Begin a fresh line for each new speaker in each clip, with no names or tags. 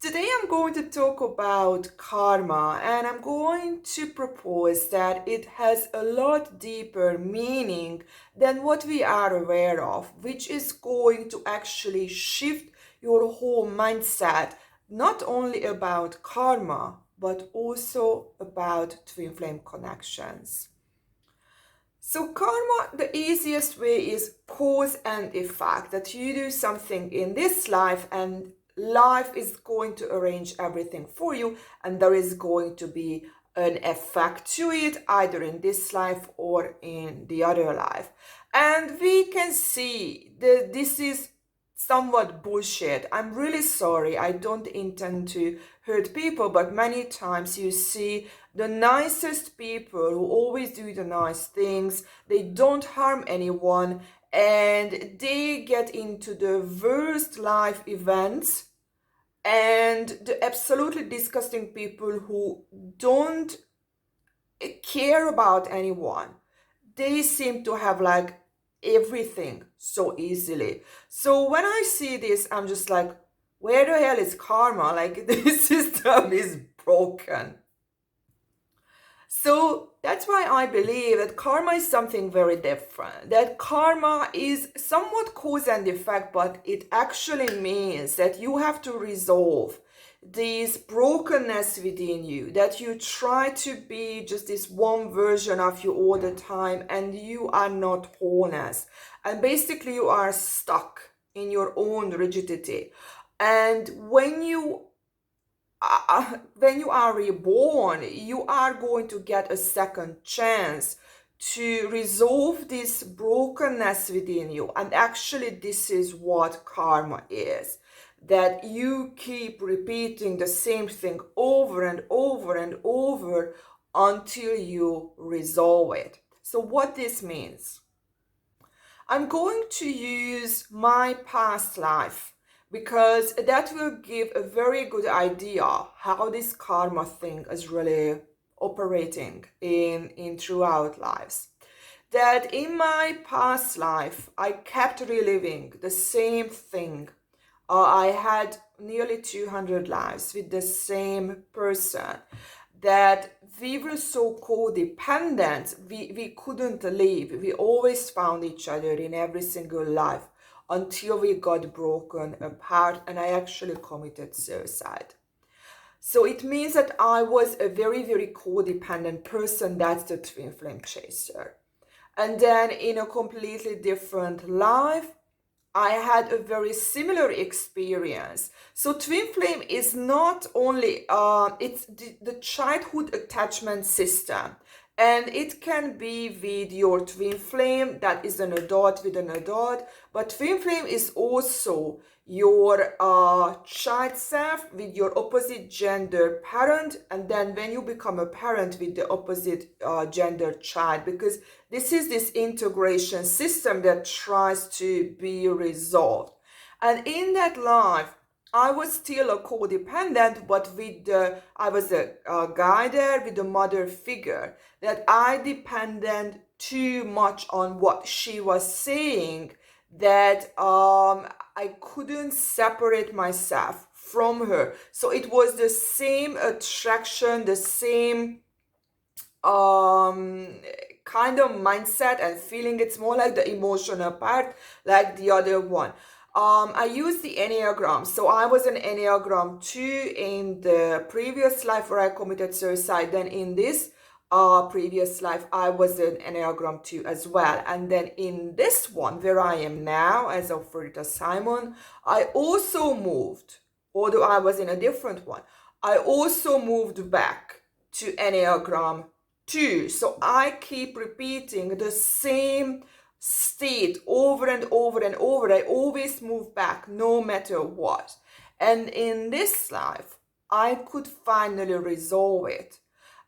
Today I'm going to talk about karma, and I'm going to propose that it has a lot deeper meaning than what we are aware of, which is going to actually shift your whole mindset, not only about karma, but also about twin flame connections. So, karma, the easiest way is cause and effect, that you do something in this life and life is going to arrange everything for you, and there is going to be an effect to it, either in this life or in the other life. And we can see that this is somewhat bullshit. I'm really sorry. I don't intend to hurt people, but many times you see the nicest people who always do the nice things, they don't harm anyone, and they get into the worst life events, and the absolutely disgusting people who don't care about anyone, they seem to have like everything so easily. So when I see this, I'm just like, where the hell is karma? Like, this system is broken. So that's why I believe that karma is something very different. That karma is somewhat cause and effect, but it actually means that you have to resolve this brokenness within you, that you try to be just this one version of you all the time and you are not wholeness. And basically you are stuck in your own rigidity. And when you are reborn, you are going to get a second chance to resolve this brokenness within you. And actually, this is what karma is, that you keep repeating the same thing over and over and over until you resolve it. So what this means, I'm going to use my past life because that will give a very good idea how this karma thing is really operating in throughout lives. That in my past life, I kept reliving the same thing. I had nearly 200 lives with the same person, that we were so codependent, we couldn't leave. We always found each other in every single life until we got broken apart and I actually committed suicide. So it means that I was a very, very codependent person. That's the twin flame chaser. And then in a completely different life, I had a very similar experience. So twin flame is not only it's the childhood attachment system, and it can be with your twin flame that is an adult with an adult, but twin flame is also your child self with your opposite gender parent, and then when you become a parent with the opposite gender child, because this is this integration system that tries to be resolved. And in that life, I was still a codependent, but I was a guy there with a mother figure, that I depended too much on what she was saying, that I couldn't separate myself from her. So it was the same attraction, the same kind of mindset and feeling. It's more like the emotional part, like the other one. I used the Enneagram. So I was an Enneagram 2 in the previous life where I committed suicide. Then in this previous life, I was an Enneagram 2 as well. And then in this one, where I am now as of Rita Simon, I also moved, although I was in a different one. I also moved back to Enneagram 2. So I keep repeating the same state over and over and over. I always move back no matter what. And in this life, I could finally resolve it.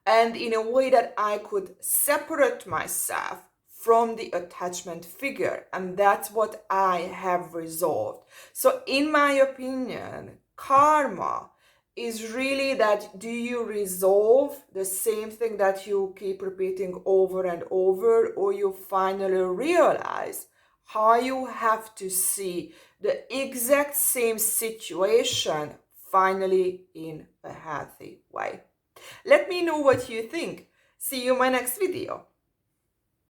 And in a way that I could separate myself from the attachment figure. And that's what I have resolved. So in my opinion, karma is really that, do you resolve the same thing that you keep repeating over and over, or you finally realize how you have to see the exact same situation finally in a healthy way. Let me know what you think. See you in my next video.